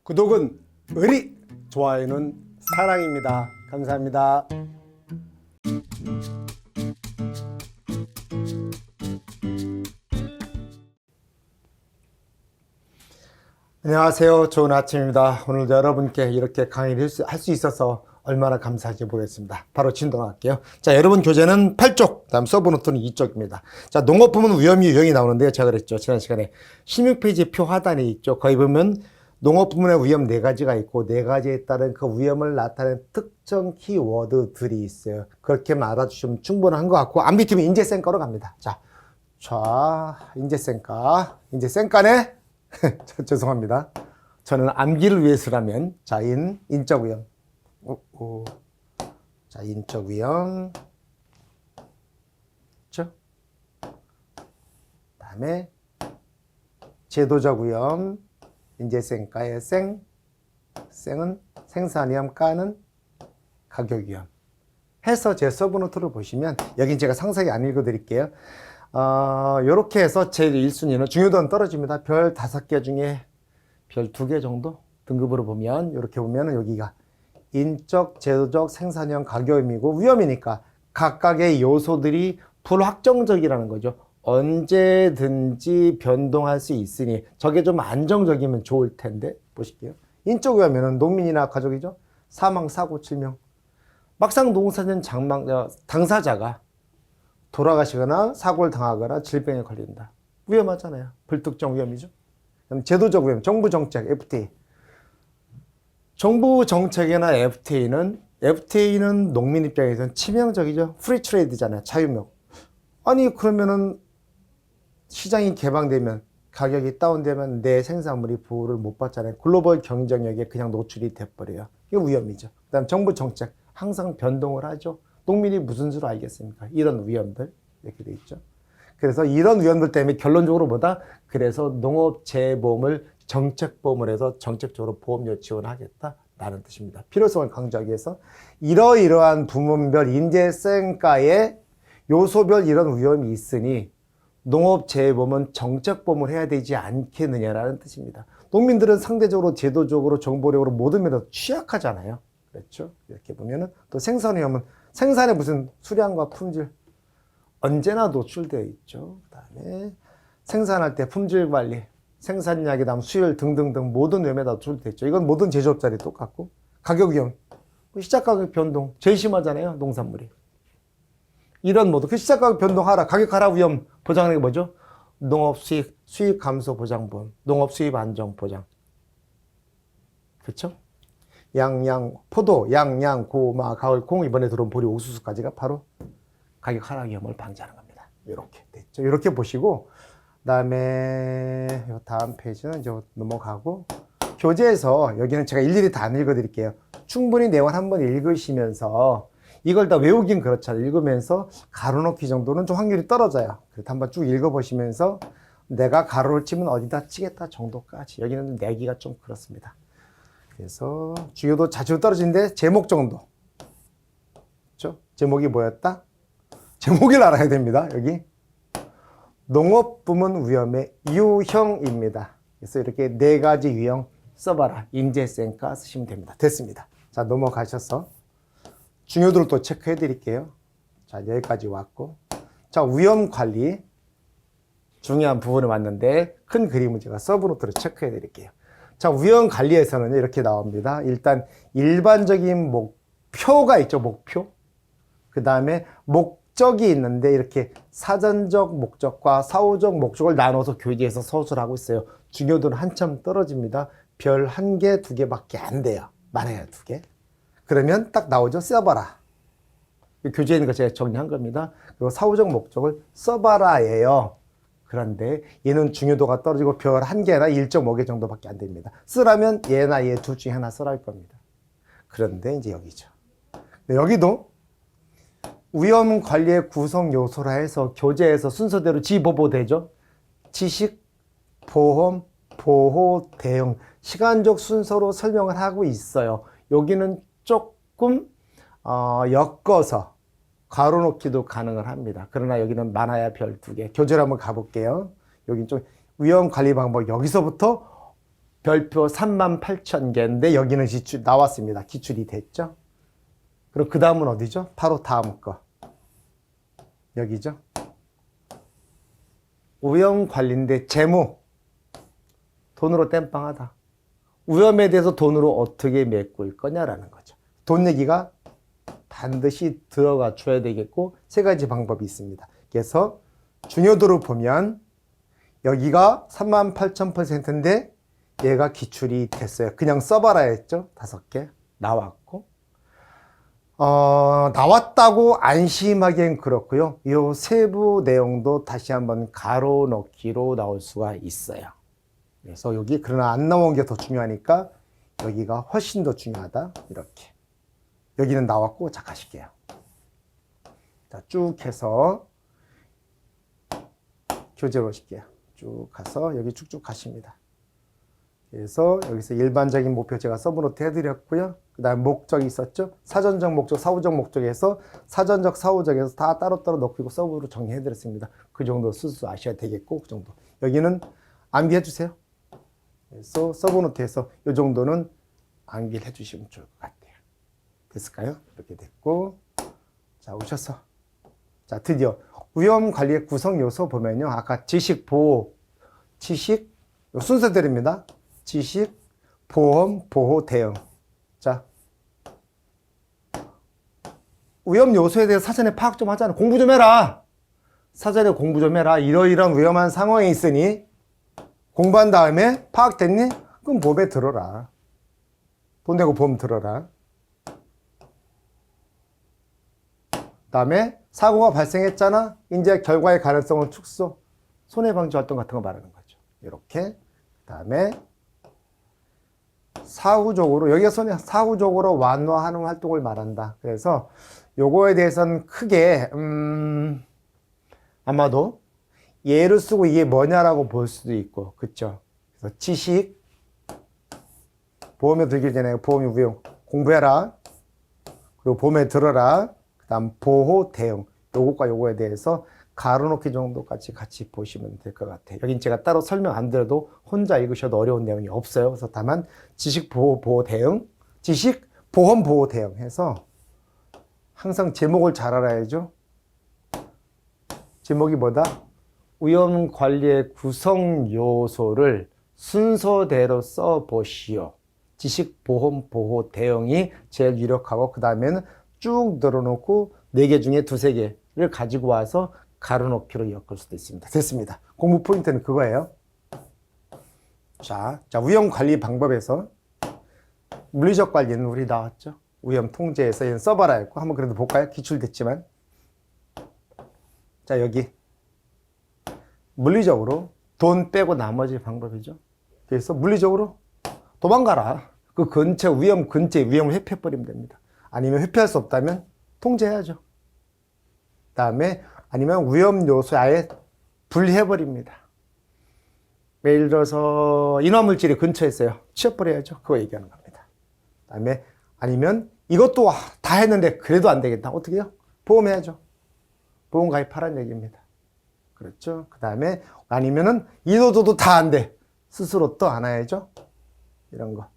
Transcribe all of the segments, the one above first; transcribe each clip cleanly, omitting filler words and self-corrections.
구독은 의리, 좋아요는 사랑입니다. 감사합니다. 안녕하세요. 좋은 아침입니다. 오늘도 여러분께 이렇게 강의를 할 수 있어서 얼마나 감사한지 모르겠습니다. 바로 진동할게요. 자, 여러분 교재는 8쪽, 다음 서브노트는 2쪽입니다. 자, 농업부문 위험이 유형이 나오는데요. 제가 그랬죠. 지난 시간에 16페이지 표 하단에 있죠. 거기 보면 농업부문의 위험 4가지가 있고 4가지에 따른 그 위험을 나타내는 특정 키워드들이 있어요. 그렇게만 알아주시면 충분한 것 같고, 안 비키면 인재쌩까로 갑니다. 자, 인재쌩까네? 죄송합니다. 저는 암기를 위해서라면, 자, 인적 위험. 자, 인적 위험. 그렇죠? 다음에 제도적 위험. 인재쌩까의 쌩은 생산위험, 까는 가격위험. 해서 제 서브노트를 보시면, 여긴 제가 상세히 안 읽어드릴게요. 요렇게 해서 제일 1순위는 중요도는 떨어집니다. 별 5개 중에 별 2개 정도 등급으로 보면, 이렇게 보면 여기가 인적, 제도적, 생산형, 가격임이고, 위험이니까 각각의 요소들이 불확정적이라는 거죠. 언제든지 변동할 수 있으니 저게 좀 안정적이면 좋을 텐데, 보실게요. 인적 위험에는 농민이나 가족이죠. 사망, 사고, 질병. 막상 농사짓는 당사자가 돌아가시거나 사고를 당하거나 질병에 걸린다. 위험하잖아요. 불특정 위험이죠. 그럼 제도적 위험, 정부 정책, FTA. 정부 정책이나 FTA는 농민 입장에서는 치명적이죠. 프리 트레이드잖아요. 자유무역. 아니, 그러면은 시장이 개방되면, 가격이 다운되면 내 생산물이 보호를 못 받잖아요. 글로벌 경쟁력에 그냥 노출이 돼버려요. 이게 위험이죠. 그 다음 정부 정책. 항상 변동을 하죠. 농민이 무슨 수로 알겠습니까? 이런 위험들. 이렇게 돼 있죠. 그래서 이런 위험들 때문에 결론적으로 그래서 농업재보험을 정책보험을 해서 정책적으로 보험료 지원하겠다라는 뜻입니다. 필요성을 강조하기 위해서 이러이러한 부문별 인재쌩까에 요소별 이런 위험이 있으니 농업재보험은 정책보험을 해야 되지 않겠느냐라는 뜻입니다. 농민들은 상대적으로 제도적으로 정보력으로 모든 면에서 취약하잖아요. 그렇죠? 이렇게 보면은 또 생산위험은 생산의 무슨 수량과 품질 언제나 노출되어 있죠. 그 다음에 생산할 때 품질 관리, 생산량이 다음 수율 등등등 모든 위험에 노출되어 있죠. 이건 모든 제조업자들이 똑같고, 가격 위험, 시작 가격 변동 제일 심하잖아요. 농산물이. 이런 모두 그 시작 가격 변동하라, 가격 하라 위험 보장하는 게 뭐죠? 농업 수익 감소 보장보험, 농업 수입 안정 보장. 그렇죠? 포도, 고마, 가을, 콩, 이번에 들어온 보리, 옥수수까지가 바로 가격 하락 위험을 방지하는 겁니다. 이렇게 됐죠. 이렇게 보시고, 그다음에 다음 페이지는 이제 넘어가고, 교재에서 여기는 제가 일일이 다 안 읽어드릴게요. 충분히 내용 한번 읽으시면서 이걸 다 외우긴 그렇잖아요. 읽으면서 가로 넣기 정도는 좀 확률이 떨어져요. 그래서 한번 쭉 읽어보시면서 내가 가로를 치면 어디다 치겠다 정도까지. 여기는 내기가 좀 그렇습니다. 그래서 중요도 자주 떨어지는데 제목 정도. 그렇죠? 제목이 뭐였다? 제목을 알아야 됩니다. 여기 농업부문 위험의 유형입니다. 그래서 이렇게 4가지 유형 써봐라. 인재쌩까 쓰시면 됩니다. 됐습니다. 자, 넘어가셔서 중요도를 또 체크해 드릴게요. 자, 여기까지 왔고, 자, 위험 관리 중요한 부분에 왔는데 큰 그림은 제가 서브노트로 체크해 드릴게요. 자, 위험 관리에서는 이렇게 나옵니다. 일단 일반적인 목표가 있죠. 목표. 그 다음에 목적이 있는데 이렇게 사전적 목적과 사후적 목적을 나눠서 교재에서 서술하고 있어요. 중요도는 한참 떨어집니다. 별 1개, 2개밖에 안 돼요. 많아요, 2개. 그러면 딱 나오죠. 써봐라. 교재에 있는 거 제가 정리한 겁니다. 그리고 사후적 목적을 써봐라예요. 그런데 얘는 중요도가 떨어지고 별 1개나 1.5개 정도밖에 안 됩니다. 쓰라면 얘나 얘 둘 중에 하나 쓰라 할 겁니다. 그런데 이제 여기죠. 여기도 위험 관리의 구성 요소라 해서 교재에서 순서대로 지보보되죠. 지식, 보험, 보호, 대응. 시간적 순서로 설명을 하고 있어요. 여기는 조금 엮어서 가로 놓기도 가능을 합니다. 그러나 여기는 많아야 별 2개. 교재로 한번 가볼게요. 여기 좀 위험 관리 방법, 여기서부터 별표 38,000개인데 여기는 기출 나왔습니다. 기출이 됐죠. 그럼 그 다음은 어디죠? 바로 다음 거. 여기죠. 위험 관리인데 재무. 돈으로 땜빵하다. 위험에 대해서 돈으로 어떻게 메꿀 거냐라는 거죠. 돈 얘기가 반드시 들어가 줘야 되겠고 세 가지 방법이 있습니다. 그래서 중요도를 보면 여기가 38,000%인데 얘가 기출이 됐어요. 그냥 써봐라 했죠. 5개 나왔고 나왔다고 안심하기엔 그렇고요. 이 세부 내용도 다시 한번 가로 넣기로 나올 수가 있어요. 그래서 여기 그러나 안 나온 게 더 중요하니까 여기가 훨씬 더 중요하다. 이렇게 여기는 나왔고 자 가실게요. 자, 쭉 해서 교재로 오실게요. 쭉 가서 여기 쭉쭉 가십니다. 그래서 여기서 일반적인 목표 제가 서브노트 해드렸고요. 그 다음 목적이 있었죠. 사전적 목적, 사후적 목적에서 사전적, 사후적에서 다 따로따로 넣고 서브로 정리해드렸습니다. 그 정도 스스로 아셔야 되겠고 그 정도. 여기는 암기해주세요. 그래서 서브노트에서 이 정도는 암기를 해주시면 좋을 것 같아요. 됐을까요? 이렇게 됐고 자 오셔서 자 드디어 위험관리의 구성 요소 보면요. 아까 지식, 보호, 지식 순서대로입니다. 지식, 보험, 보호, 대응. 자, 위험 요소에 대해서 사전에 파악 좀 하잖아. 공부 좀 해라. 사전에 공부 좀 해라. 이러이러한 위험한 상황이 있으니 공부한 다음에 파악됐니? 그럼 보험에 들어라. 돈 내고 보험 들어라. 다음에 사고가 발생했잖아. 이제 결과의 가능성을 축소. 손해방지 활동 같은 거 말하는 거죠. 이렇게. 다음에 사후적으로 여기가 사후적으로 완화하는 활동을 말한다. 그래서 요거에 대해서는 크게 아마도 예를 쓰고 이게 뭐냐라고 볼 수도 있고 그쵸? 그래서 지식 보험에 들기 전에 보험이 위험 공부해라. 그리고 보험에 들어라. 그 다음 보호 대응 요것과 요거에 대해서 가로놓기 정도까지 같이 보시면 될 것 같아요. 여긴 제가 따로 설명 안 드려도 혼자 읽으셔도 어려운 내용이 없어요. 그래서 다만 지식 보호 보호 대응, 지식 보험 보호 대응 해서 항상 제목을 잘 알아야죠. 제목이 뭐다? 위험 관리의 구성 요소를 순서대로 써보시오. 지식 보험 보호 대응이 제일 유력하고 그 다음에는 쭉 늘어놓고 4개 중에 2-3개를 가지고 와서 가로놓기로 엮을 수도 있습니다. 됐습니다. 공부 포인트는 그거예요. 자, 위험 관리 방법에서 물리적 관리는 우리 나왔죠. 위험 통제에서 얘는 써봐라 했고 한번 그래도 볼까요? 기출됐지만 자 여기 물리적으로 돈 빼고 나머지 방법이죠. 그래서 물리적으로 도망가라. 그 근처 위험 근처에 위험을 회피해버리면 됩니다. 아니면 회피할 수 없다면 통제해야죠. 그 다음에 아니면 위험 요소 아예 분리해버립니다. 예를 들어서 인화물질이 근처에 있어요. 치워버려야죠. 그거 얘기하는 겁니다. 그 다음에 아니면 이것도 다 했는데 그래도 안 되겠다. 어떻게 해요? 보험해야죠. 보험 가입하라는 얘기입니다. 그렇죠. 그 다음에 아니면은 이도저도 다 안 돼. 스스로 또 안아야죠. 이런 거.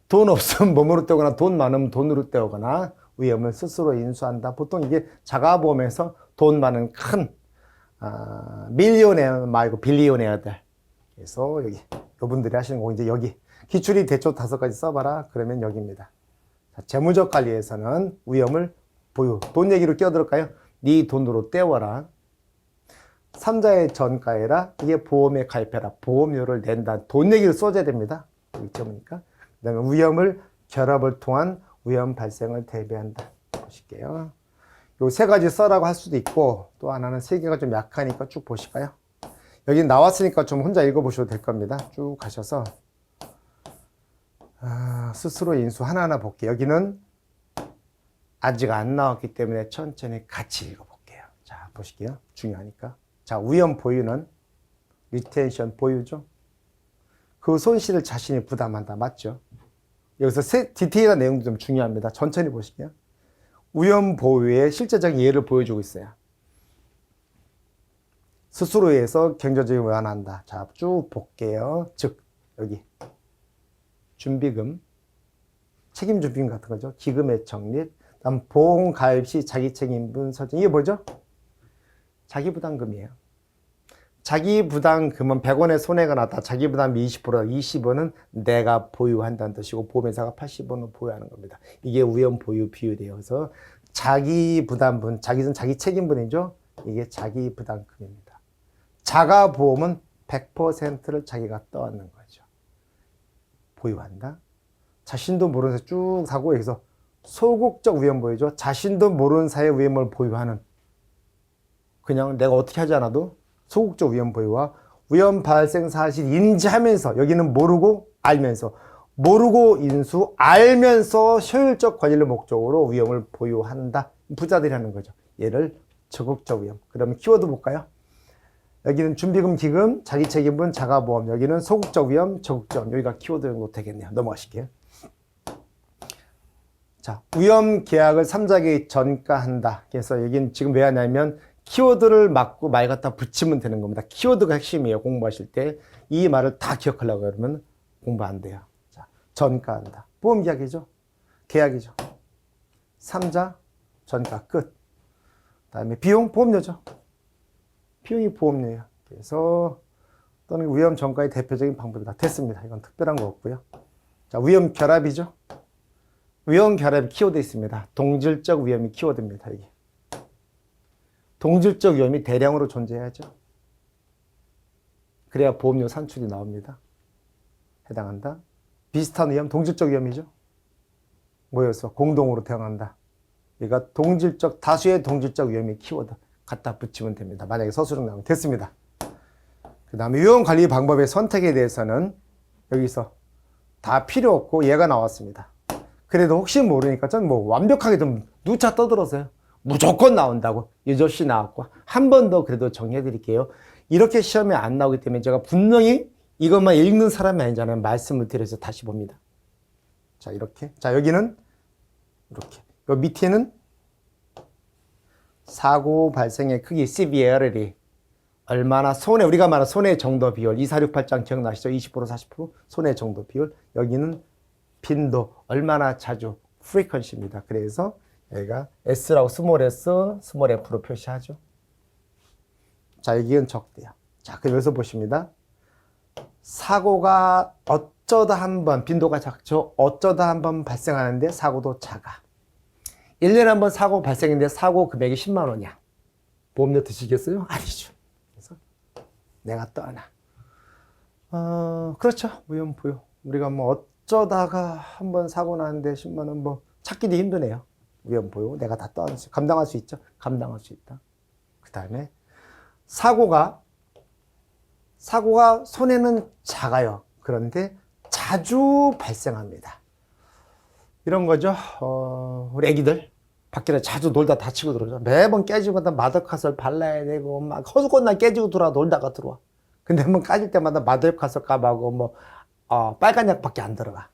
돈 없으면 몸으로 떼거나 돈 많으면 돈으로 떼거나 위험을 스스로 인수한다. 보통 이게 자가보험에서 돈 많은 큰 밀리오네어 말고 빌리오네어들. 그래서 여기 여분들이 하시는 거 이제 여기 기출이 대초 5가지 써봐라. 그러면 여기입니다. 자, 재무적 관리에서는 위험을 보유. 돈 얘기로 끼어들을까요? 네 돈으로 떼워라. 3자의 전가해라. 이게 보험에 가입해라. 보험료를 낸다. 돈 얘기를 써줘야 됩니다. 여기 보니까. 그 다음에 위험을 결합을 통한 위험 발생을 대비한다. 보실게요. 요 3가지 써라고 할 수도 있고 또 하나는 3개가 좀 약하니까 쭉 보실까요? 여기 나왔으니까 좀 혼자 읽어보셔도 될 겁니다. 쭉 가셔서 스스로 인수 하나하나 볼게요. 여기는 아직 안 나왔기 때문에 천천히 같이 읽어볼게요. 자, 보실게요. 중요하니까. 자, 위험 보유는 리텐션 보유죠. 그 손실을 자신이 부담한다. 맞죠? 여기서 디테일한 내용도 좀 중요합니다. 천천히 보실게요. 위험 보유의 실제적인 예를 보여주고 있어요. 스스로 해서 경제적인 완화한다. 자, 쭉 볼게요. 즉, 여기 준비금, 책임 준비금 같은 거죠. 기금의 적립, 다음 보험 가입 시 자기 책임분 설정. 이게 뭐죠? 자기 부담금이에요. 자기 부담금은 100원의 손해가 났다. 자기 부담이 20%다. 20원은 내가 보유한다는 뜻이고 보험회사가 80원을 보유하는 겁니다. 이게 위험 보유 비율이어서 자기 부담분, 자기 책임분이죠. 이게 자기 부담금입니다. 자가 보험은 100%를 자기가 떠안는 거죠. 보유한다. 자신도 모르는 사이 쭉 사고 여기서 소극적 위험 보유죠. 자신도 모르는 사이에 위험을 보유하는, 그냥 내가 어떻게 하지 않아도 소극적 위험 보유와 위험 발생 사실 인지하면서, 여기는 모르고 알면서, 모르고 인수 알면서 효율적 관리를 목적으로 위험을 보유한다. 부자들이 하는 거죠. 얘를 적극적 위험. 그러면 키워드 볼까요? 여기는 준비금, 기금, 자기 책임분, 자가보험. 여기는 소극적 위험, 적극적 위험. 여기가 키워드 정도 되겠네요. 넘어가실게요. 자, 위험 계약을 3자에게 전가한다. 그래서 여기는 지금 왜 하냐면 키워드를 맞고 말 갖다 붙이면 되는 겁니다. 키워드가 핵심이에요. 공부하실 때 이 말을 다 기억하려고 그러면 공부 안 돼요. 자, 전가한다. 보험 계약이죠. 계약이죠. 3자 전가 끝. 그다음에 비용 보험료죠. 비용이 보험료예요. 그래서 또는 위험 전가의 대표적인 방법이다. 됐습니다. 이건 특별한 거 없고요. 자, 위험 결합이죠. 위험 결합 키워드 있습니다. 동질적 위험이 키워드입니다. 이게. 동질적 위험이 대량으로 존재해야죠. 그래야 보험료 산출이 나옵니다. 해당한다. 비슷한 위험, 동질적 위험이죠. 뭐였어? 공동으로 대응한다. 얘가 동질적, 다수의 동질적 위험이 키워드 갖다 붙이면 됩니다. 만약에 서술형 나오면 됐습니다. 그 다음에 위험 관리 방법의 선택에 대해서는 여기서 다 필요 없고 얘가 나왔습니다. 그래도 혹시 모르니까 전 뭐 완벽하게 좀 누차 떠들어서요. 무조건 나온다고. 유저씨 나왔고 한 번 더 그래도 정리해 드릴게요. 이렇게 시험에 안 나오기 때문에 제가 분명히 이것만 읽는 사람이 아니잖아요. 말씀을 드려서 다시 봅니다. 자, 이렇게. 자, 여기는 이렇게. 요 밑에는 사고 발생의 크기 severity. 얼마나 손해, 우리가 말하는 손해 정도 비율. 2468장 기억나시죠? 20% 40% 손해 정도 비율. 여기는 빈도, 얼마나 자주, frequency입니다. 그래서 여기가 S라고 스몰 S, 스몰 F로 표시하죠. 자, 여기는 적대요. 자, 그럼 여기서 보십니다. 사고가 어쩌다 한번, 빈도가 작죠. 어쩌다 한번 발생하는데 사고도 작아. 1년에 한 번 사고 발생했는데 사고 금액이 10만 원이야. 보험료 드시겠어요? 아니죠. 그래서 내가 떠나. 그렇죠. 위험 부여. 우리가 뭐 어쩌다가 한번 사고 나는데 10만 원 뭐 찾기도 힘드네요. 위험 보유. 내가 다 떠안을 수, 감당할 수 있죠? 감당할 수 있다. 그 다음에 사고가 손해는 작아요. 그런데 자주 발생합니다. 이런 거죠. 우리 애기들 밖에 자주 놀다 다치고 들어오죠. 매번 깨지고 마더카스를 발라야 되고 막 허수건날 깨지고 들어와 놀다가 들어와. 근데 한번 까질 때마다 마더카스 값하고 뭐 빨간 약밖에 안 들어가.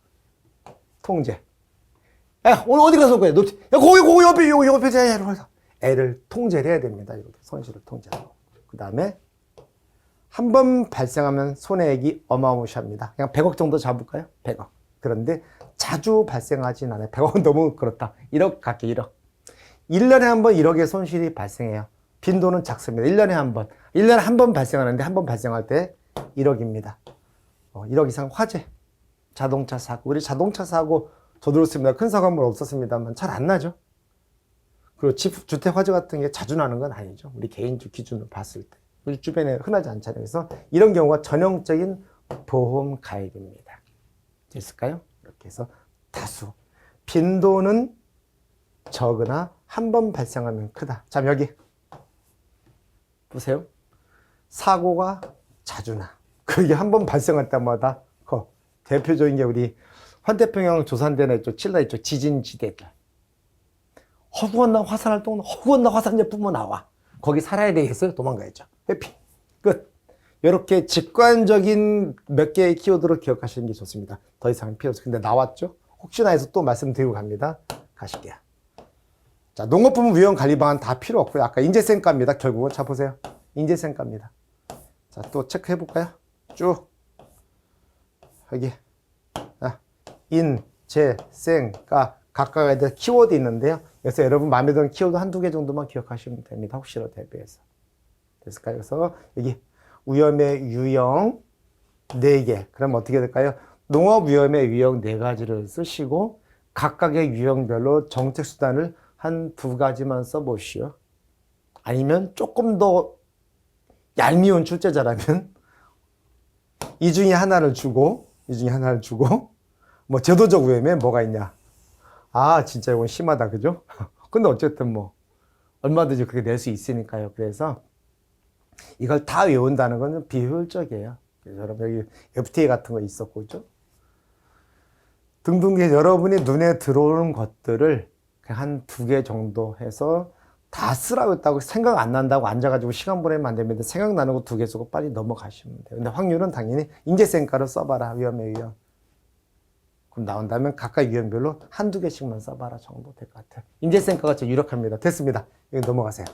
통제. 야, 오늘 어디 가서 거야? 야, 거기 옆에, 옆에, 애를 통제를 해야 됩니다. 이렇게 손실을 통제하고. 그 다음에 한 번 발생하면 손해액이 어마무시합니다. 그냥 100억 정도 잡을까요? 100억. 그런데 자주 발생하진 않아요. 100억은 너무 그렇다. 1억 갈게, 1억. 1년에 한 번 1억의 손실이 발생해요. 빈도는 작습니다. 1년에 한 번. 1년에 한 번 발생하는데 한 번 발생할 때 1억입니다. 1억 이상 화재, 자동차 사고. 우리 자동차 사고 저도 그렇습니다. 큰 사고는 없었습니다만 잘 안 나죠. 그리고 주택 화재 같은 게 자주 나는 건 아니죠. 우리 개인주 기준으로 봤을 때. 우리 주변에 흔하지 않잖아요. 그래서 이런 경우가 전형적인 보험 가입입니다. 됐을까요? 이렇게 해서 다수. 빈도는 적으나 한 번 발생하면 크다. 자, 여기 보세요. 사고가 자주 나. 그게 한 번 발생할 때마다 대표적인 게 우리 환태평양 조산대나 이쪽 칠라 이쪽 지진지대들. 허구한 날 화산 활동, 허구한 날 화산재 뿜어 나와. 거기 살아야 되겠어요? 도망가야죠. 회피. 끝. 이렇게 직관적인 몇 개의 키워드로 기억하시는 게 좋습니다. 더 이상 필요 없어요. 근데 나왔죠? 혹시나 해서 또 말씀드리고 갑니다. 가실게요. 자, 농업부문 위험 관리 방안 다 필요 없고요. 아까 인재센가입니다. 결국은. 자, 보세요. 인재센가입니다. 자, 또 체크해 볼까요? 쭉. 여기. 인, 재, 생, 가 각각에 대한 키워드 있는데요. 그래서 여러분 마음에 드는 키워드 한두 개 정도만 기억하시면 됩니다. 혹시나 대비해서. 됐을까요? 그래서 여기 위험의 유형 4개. 그럼 어떻게 될까요? 농업 위험의 유형 4가지를 쓰시고 각각의 유형별로 정책 수단을 한 2가지만 써보시오. 아니면 조금 더 얄미운 출제자라면 이 중에 하나를 주고 뭐 제도적 위험에 뭐가 있냐. 아 진짜 이건 심하다 그죠? 근데 어쨌든 뭐 얼마든지 그렇게 낼 수 있으니까요. 그래서 이걸 다 외운다는 건 비효율적이에요. 그래서 여러분 여기 FTA 같은 거 있었고 그죠? 등등 여러분이 눈에 들어오는 것들을 한 2개 정도 해서 다 쓰라고 했다고 생각 안 난다고 앉아가지고 시간 보내면 안 됩니다. 생각나는 거 2개 쓰고 빨리 넘어가시면 돼요. 근데 확률은 당연히 인재센가로 써봐라. 위험의 유형. 그럼 나온다면 각각 유형별로 한두 개씩만 써봐라 정도 될 것 같아요. 인재센가가 제일 유력합니다. 됐습니다. 여기 넘어가세요.